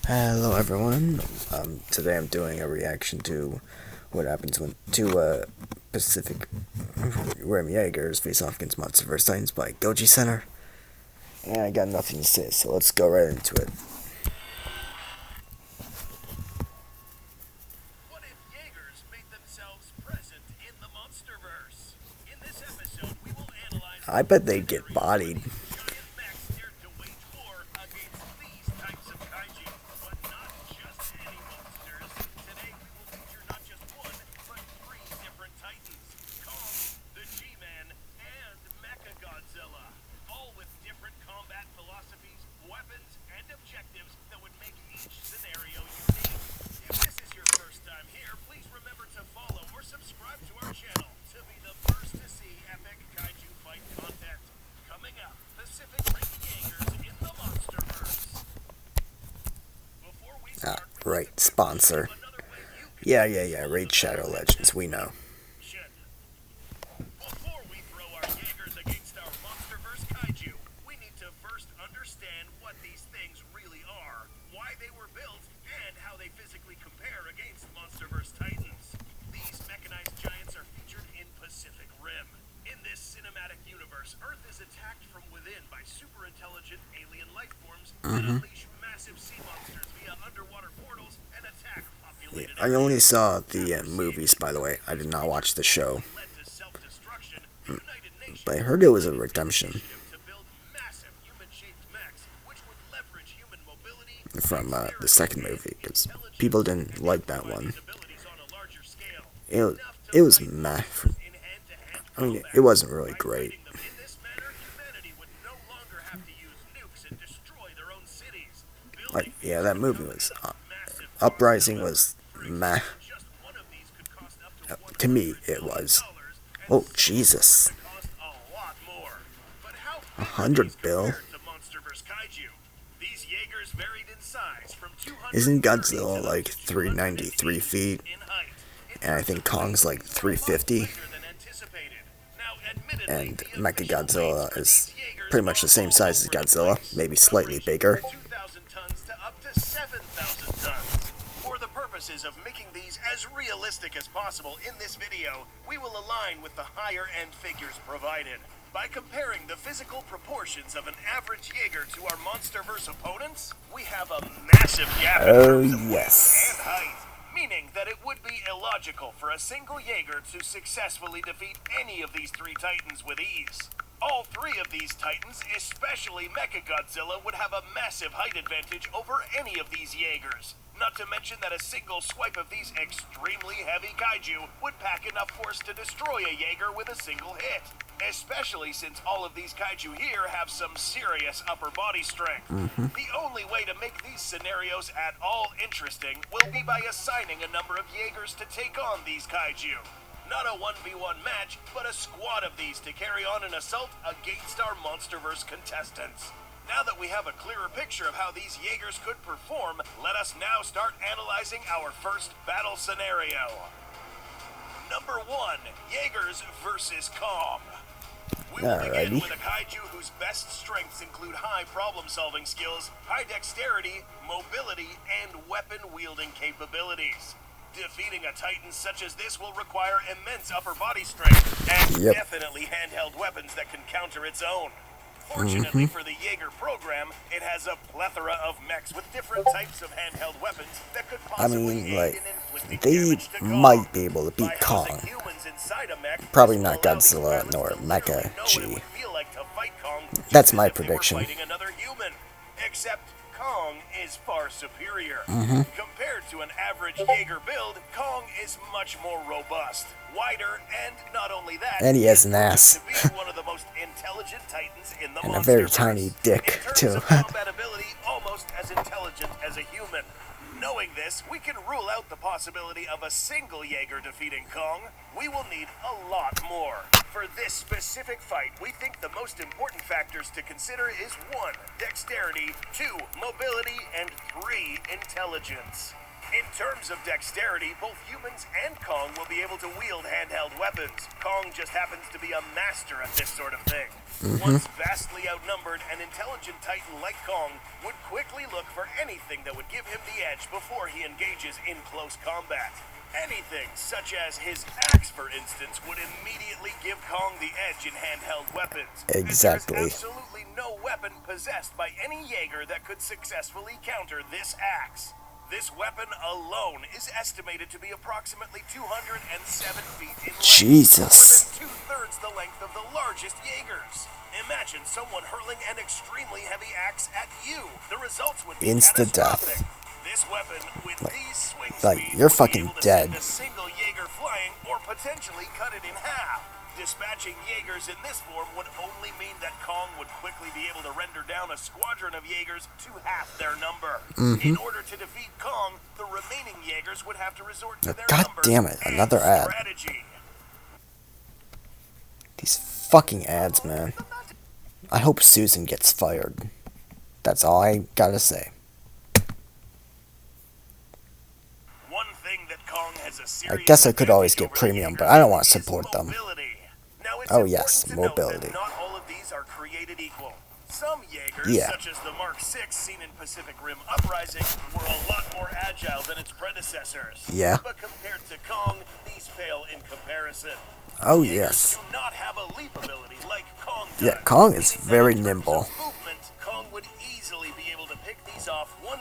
Hello everyone. Today I'm doing a reaction to what happens when two Pacific Rim Jaegers face off against Monsterverse Titans by Goji Center. And I got nothing to say, so let's go right into it. What if Jaegers made themselves present in the Monsterverse? In this episode, we will analyze I bet they'd get bodied. giant mechs dared to wage war against these types of kaiju, but not just any monsters. Today, we will feature not just one, but three different titans: Kong, the G-Man, and Mechagodzilla, all with different combat philosophies, weapons, and objectives that would make each scenario unique. If this is your first time here, please remember to follow or subscribe to our channel to be the first to see epic kaiju fight content. Coming up, Pacific Rim Jaegers in the Monsterverse. Before we start, Right, sponsor. another way you can Yeah, Raid Shadow Legends, we know. shit. Before we throw our Jaegers against our Monsterverse kaiju, we need to first understand what these things really are, why they were built, and how they physically compare against Monsterverse Titans. These mechanized giants are featured in Pacific Rim. In this cinematic universe, Earth is attacked from within by super intelligent alien life forms that unleash massive sea monsters via underwater portals and attack populated I only saw the movies, by the way. I did not watch the show, led to self-destruction. The United Nations but I heard it was a redemption to build massive human-shaped mechs, which would leverage human mobility from the second movie, because people didn't like that one. abilities on a larger scale. It was meh. In hand-to-hand I mean, it wasn't really great. fighting them in this manner, humanity would no longer have to use nukes and destroy their own cities. Like, yeah, that movie was Massive Uprising was meh. just one of these could cost up to To me, it was. $1 and Oh, Jesus. cost a lot more. But how $100 bill? compared to Monsterverse kaiju? These Jaegers varied in size from 200 Isn't Godzilla like 393 feet? in height. And I think Kong's like 350. Greater than anticipated. Now, admittedly, And the Mechagodzilla is pretty much the same size as Godzilla, maybe slightly bigger. 2,000 tons to up to 7,000 tons. For the purposes of making these as realistic as possible in this video, we will align with the higher end figures provided. By comparing the physical proportions of an average Jaeger to our Monsterverse opponents, we have a massive gap in Oh, terms of width yes. and height, meaning that it would be illogical for a single Jaeger to successfully defeat any of these three titans with ease. All three of these titans, especially Mechagodzilla, would have a massive height advantage over any of these Jaegers. Not to mention that a single swipe of these extremely heavy kaiju would pack enough force to destroy a Jaeger with a single hit. Especially since all of these kaiju here have some serious upper body strength. The only way to make these scenarios at all interesting will be by assigning a number of Jaegers to take on these kaiju. Not a 1v1 match, but a squad of these to carry on an assault against our Monsterverse contestants. Now that we have a clearer picture of how these Jaegers could perform, let us now start analyzing our first battle scenario. Number 1, Jaegers versus Kong. We will begin Alrighty. with a kaiju whose best strengths include high problem-solving skills, high dexterity, mobility, and weapon-wielding capabilities. Defeating a titan such as this will require immense upper body strength and Yep. definitely handheld weapons that can counter its own. Fortunately for the Jaeger program, it has a plethora of mechs with different types of handheld weapons that could I possibly mean, aid like, in inflicting they damage to Kong. might be able to By beat housing Kong. humans inside a mech, Probably this not will allow these Godzilla pilots nor to literally Mecha know what G. it would feel like to fight Kong just That's as my if they were prediction. fighting another human. Except Kong is far superior. Compared to an average Jaeger build, Kong is much more robust, wider, and not only that, And he has is an proved ass. to be one of the most intelligent titans in the And a very Monsterverse. tiny dick, In terms too. of combat ability, almost as intelligent as a human. Knowing this, we can rule out the possibility of a single Jaeger defeating Kong. We will need a lot more. For this specific fight, we think the most important factors to consider is 1, dexterity, 2, mobility, and 3, intelligence. In terms of dexterity, both humans and Kong will be able to wield handheld weapons. Kong just happens to be a master at this sort of thing. Once vastly outnumbered, an intelligent titan like Kong would quickly look for anything that would give him the edge before he engages in close combat. Anything, such as his axe, for instance, would immediately give Kong the edge in handheld weapons. Exactly. And there's absolutely no weapon possessed by any Jaeger that could successfully counter this axe. This weapon alone is estimated to be approximately 207 feet in length. Jesus. More than 2/3 the length of the largest Jaegers. Imagine someone hurling an extremely heavy axe at you. The results would be Insta-death. catastrophic. This weapon, with these swing Like, speeds, you're would be fucking able to dead. send a single Jaeger flying or potentially cut it in half. Dispatching Jaegers in this form would only mean that Kong would quickly be able to render down a squadron of Jaegers to half their number. In order to defeat Kong, the remaining Jaegers would have to resort to their God numbers damn it, and another ad. strategy. These fucking ads, man. I hope Susan gets fired. That's all I gotta say. One thing that Kong has a I serious guess I could always advantage get over premium, the but I don't Jaegers want to is support them. mobility. Now, it's Oh, yes, important to note that mobility. not all of these are created equal. Some Jaegers, Yeah. such as the Mark VI seen in Pacific Rim Uprising, were a lot more agile than its predecessors. Yeah. But compared to Kong, these pale in comparison. Oh, Jaegers yes. do not have a leap ability like Kong does. Yeah, Kong is meaning that very in terms nimble. of movement, Kong would easily be able to pick these off one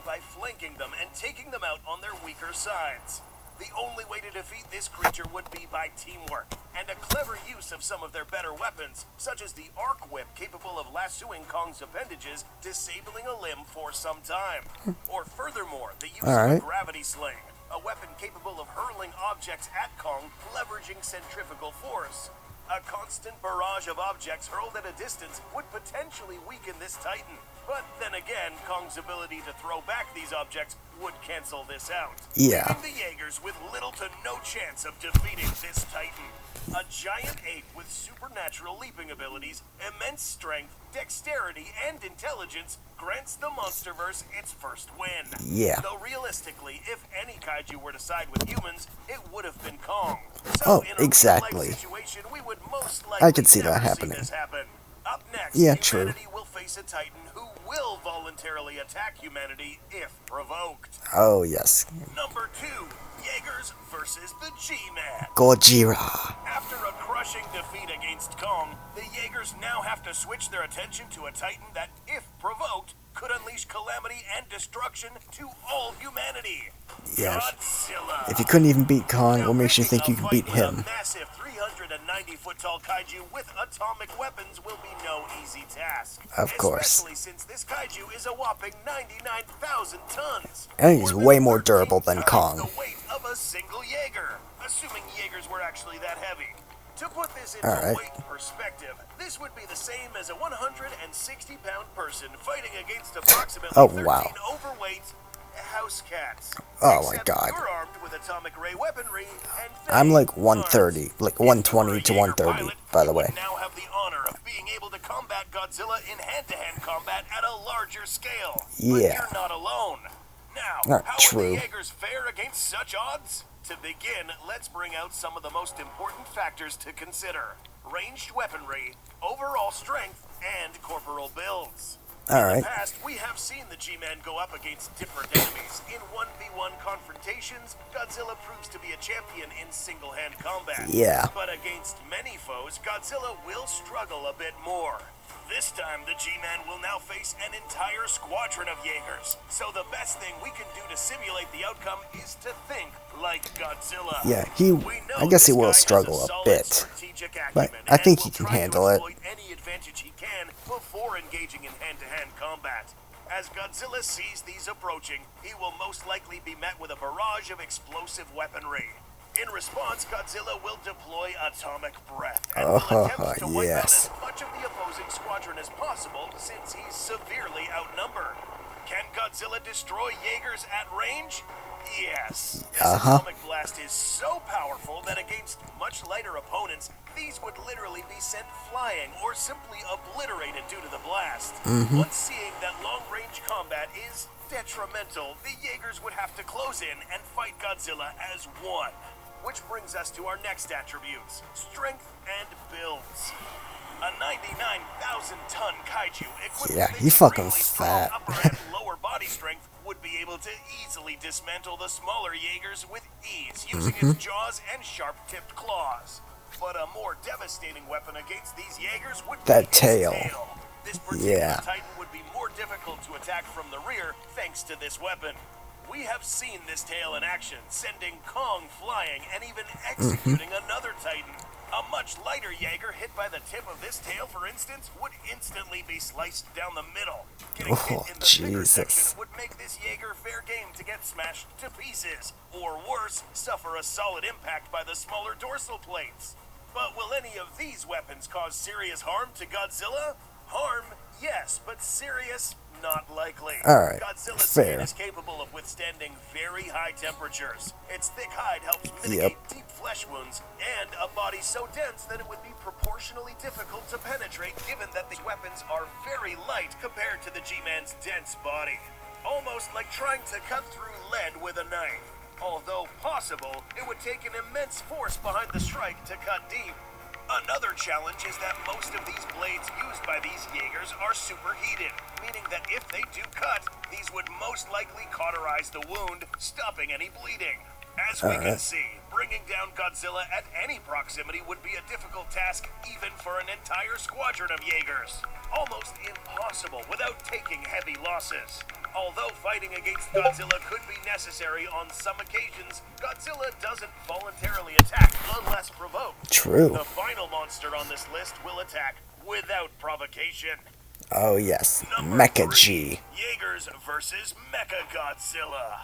by flanking them and taking them out on their weaker sides. The only way to defeat this creature would be by teamwork, and a clever use of some of their better weapons, such as the arc whip capable of lassoing Kong's appendages, disabling a limb for some time. Or furthermore, the use of a Alright. gravity sling, a weapon capable of hurling objects at Kong, leveraging centrifugal force. A constant barrage of objects hurled at a distance would potentially weaken this Titan. But then again, Kong's ability to throw back these objects would cancel this out. Yeah. Leaving the Jaegers with little to no chance of defeating this Titan. A giant ape with supernatural leaping abilities, immense strength, dexterity, and intelligence grants the Monsterverse its first win. Yeah. Though realistically, if any kaiju were to side with humans, it would have been Kong. So Oh, in a exactly. real-life situation, we would most likely I could see that never happening. this happen. Up next, Yeah, true. humanity will face a Titan who will voluntarily attack humanity if provoked. Oh, yes. Number 2, Jaegers versus the G-Man. Gojira. After a crushing defeat against Kong, the Jaegers now have to switch their attention to a Titan that, if provoked, could unleash calamity and destruction to all humanity. Yeah. Godzilla. If you couldn't even beat Kong, Now, what makes you picking think you a can fight beat with him? A massive 390-foot-tall kaiju with atomic weapons will be no easy task. Of course. Especially since this kaiju is a whopping 99,000 tons. I think he's More way than more 13 durable than times Kong. the weight of a single Jaeger, assuming Jaegers were actually that heavy. To put this into Alright. weight perspective, this would be the same as a 160-pound person fighting against approximately Oh, 13 wow. overweight house cats. Oh, my Except God. You're armed with atomic ray weaponry and I'm like fang 130, arms. like If you were a 120 to Jaeger 130, pilot, by the you would way. now have the honor of being able to combat Godzilla in hand-to-hand combat at a larger scale. But Yeah. you're not alone. Now, Not how true. would the Jaegers fare against such odds? To begin, let's bring out some of the most important factors to consider. Ranged weaponry, overall strength, and corporal builds. In Alright. the past, we have seen the G-Man go up against different enemies. In 1v1 confrontations, Godzilla proves to be a champion in single-hand combat. Yeah. But against many foes, Godzilla will struggle a bit more. This time, the G-Man will now face an entire squadron of Jaegers. So the best thing we can do to simulate the outcome is to think like Godzilla. Yeah, We know I guess he this will guy has struggle a solid bit. strategic But acumen I think and he will can try to handle it. exploit any advantage he can before engaging in hand-to-hand combat. As Godzilla sees these approaching, he will most likely be met with a barrage of explosive weaponry. In response, Godzilla will deploy atomic breath and will attempt to wipe out yes. as much of the opposing squadron as possible since he's severely outnumbered. Can Godzilla destroy Jaegers at range? Yes. This Uh-huh. atomic blast is so powerful that against much lighter opponents, these would literally be sent flying or simply obliterated due to the blast. Once seeing that long-range combat is detrimental, the Jaegers would have to close in and fight Godzilla as one. Which brings us to our next attributes, strength and builds. A 99,000-ton kaiju equipped Yeah, with he fucking extremely strong fat. upper and lower body strength would be able to easily dismantle the smaller Jaegers with ease using its jaws and sharp-tipped claws. But a more devastating weapon against these Jaegers would be That its tail. This particular Yeah. Titan would be more difficult to attack from the rear thanks to this weapon. We have seen this tail in action, sending Kong flying and even executing another Titan. A much lighter Jaeger hit by the tip of this tail, for instance, would instantly be sliced down the middle. Getting hit in the bigger section would make this Jaeger fair game to get smashed to pieces, or worse, suffer a solid impact by the smaller dorsal plates. But will any of these weapons cause serious harm to Godzilla? Harm, yes, but serious, not likely. Alright, Godzilla's fair. skin is capable of withstanding very high temperatures. Its thick hide helps mitigate deep flesh wounds, and a body so dense that it would be proportionally difficult to penetrate given that these weapons are very light compared to the G-Man's dense body. Almost like trying to cut through lead with a knife. Although possible, it would take an immense force behind the strike to cut deep. Another challenge is that most of these blades used by these Jaegers are superheated, meaning that if they do cut, these would most likely cauterize the wound, stopping any bleeding. As we can see, bringing down Godzilla at any proximity would be a difficult task even for an entire squadron of Jaegers. Almost impossible without taking heavy losses. Although fighting against Godzilla could be necessary on some occasions, Godzilla doesn't voluntarily attack unless provoked. True. The final monster on this list will attack without provocation. Oh yes, Number Mecha 3, G. Jaegers versus Mechagodzilla.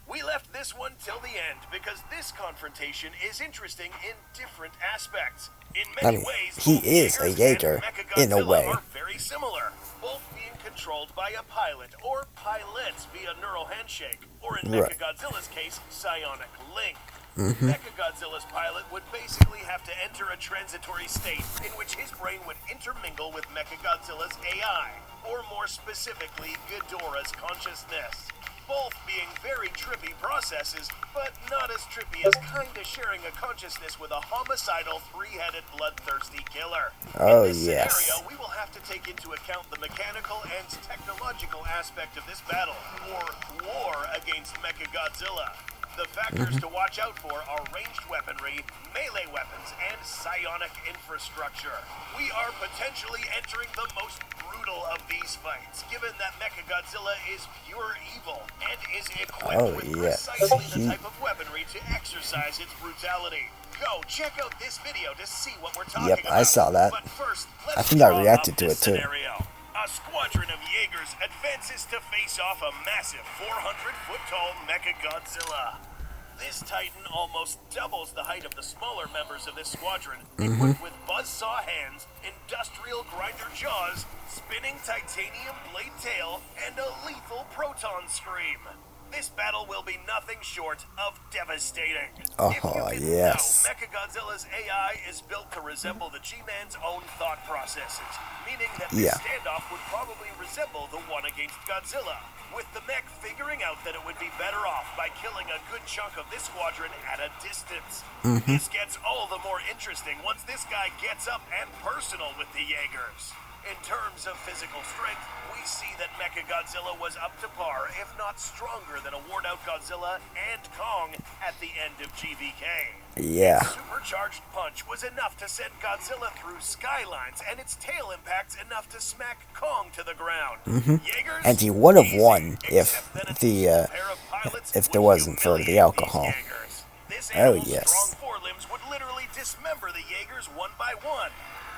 We left this one till the end because this confrontation is interesting in different aspects. In many ways, he both is a Jaegers Jaeger, and in a Mechagodzilla way. are very similar, both being controlled by a pilot or pilots via neural handshake, or in Right. Mechagodzilla's case, psionic link. Mechagodzilla's pilot would basically have to enter a transitory state in which his brain would intermingle with Mechagodzilla's AI, or more specifically, Ghidorah's consciousness. Both being very trippy processes, but not as trippy as kinda sharing a consciousness with a homicidal, three-headed, bloodthirsty killer. Oh, In this yes. scenario, we will have to take into account the mechanical and technological aspect of this battle, or war against Mechagodzilla. The factors to watch out for are ranged weaponry, melee weapons, and psionic infrastructure. We are potentially entering the most brutal of these fights, given that Mechagodzilla is pure evil and is equipped with precisely the type of weaponry to exercise its brutality. Go check out this video to see what we're talking about. I saw that. But first, I let's think I draw reacted up to this it too. scenario. A squadron of Jaegers advances to face off a massive 400-foot-tall Mechagodzilla. This Titan almost doubles the height of the smaller members of this squadron, equipped with buzzsaw hands, industrial grinder jaws, spinning titanium blade tail, and a lethal proton scream. This battle will be nothing short of devastating. If you didn't yes. know, Mechagodzilla's AI is built to resemble the G-Man's own thought processes, meaning that this standoff would probably resemble the one against Godzilla, with the mech figuring out that it would be better off by killing a good chunk of this squadron at a distance. This gets all the more interesting once this guy gets up and personal with the Jaegers. In terms of physical strength, we see that Mechagodzilla was up to par, if not stronger than a worn-out Godzilla and Kong at the end of GVK. Yeah. Its supercharged punch was enough to send Godzilla through skylines, and its tail impacts enough to smack Kong to the ground. Jaegers, And he would have easy, won if except that a the single pair of pilots if there would wasn't for the humiliate alcohol. these Jaegers. This Oh, animal's yes. strong forelimbs would literally dismember the Jaegers one by one,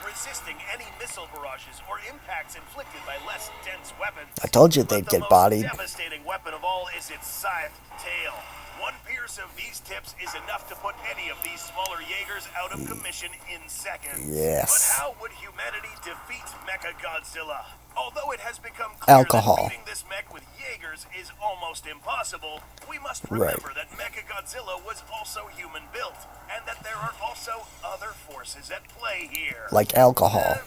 resisting any missile barrages or impacts inflicted by less dense weapons. I told you they'd But the get most bodied. devastating weapon of all is its scythed tail. One piercing force of these tips is enough to put any of these smaller Jaegers out of commission in seconds. Yes. But how would humanity defeat Mechagodzilla? Although it has become clear Alcohol. that beating this mech with Jaegers is almost impossible, we must remember that Mechagodzilla was also human-built, and that there are also other forces at play here. Like alcohol.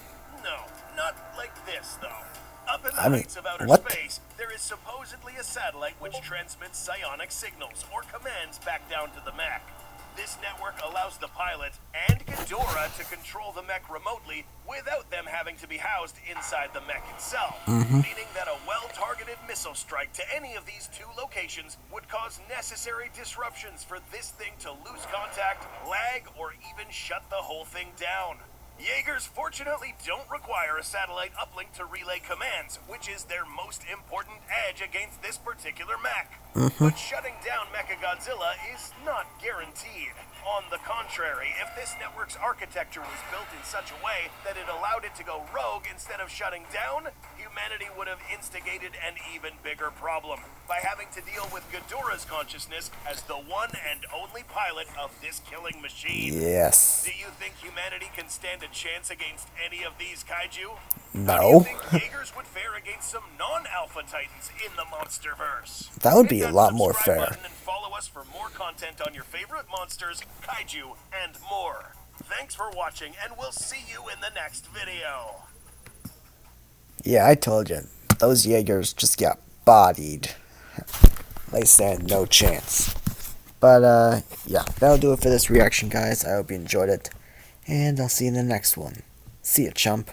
No, not like this, though. Up in the I mean, heights of outer what? space, there is supposedly a satellite which transmits psionic signals or commands back down to the mech. This network allows the pilot and Ghidorah to control the mech remotely without them having to be housed inside the mech itself, meaning that a well-targeted missile strike to any of these two locations would cause necessary disruptions for this thing to lose contact, lag, or even shut the whole thing down. Jaegers fortunately don't require a satellite uplink to relay commands, which is their most important edge against this particular mech. But shutting down Mechagodzilla is not guaranteed. On the contrary, if this network's architecture was built in such a way that it allowed it to go rogue instead of shutting down, humanity would have instigated an even bigger problem by having to deal with Ghidorah's consciousness as the one and only pilot of this killing machine. Yes. Do you think humanity can stand a chance against any of these kaiju? No. How do you think Jaegers would fare against some non-alpha titans in the Monsterverse? That would be Hit a that lot more subscribe fair. button and follow us for more content on your favorite monsters, kaiju, and more. Thanks for watching, and we'll see you in the next video. Yeah, I told you. Those Jaegers just got bodied. They stand no chance. But, yeah, that'll do it for this reaction, guys. I hope you enjoyed it. And I'll see you in the next one. See ya, chump.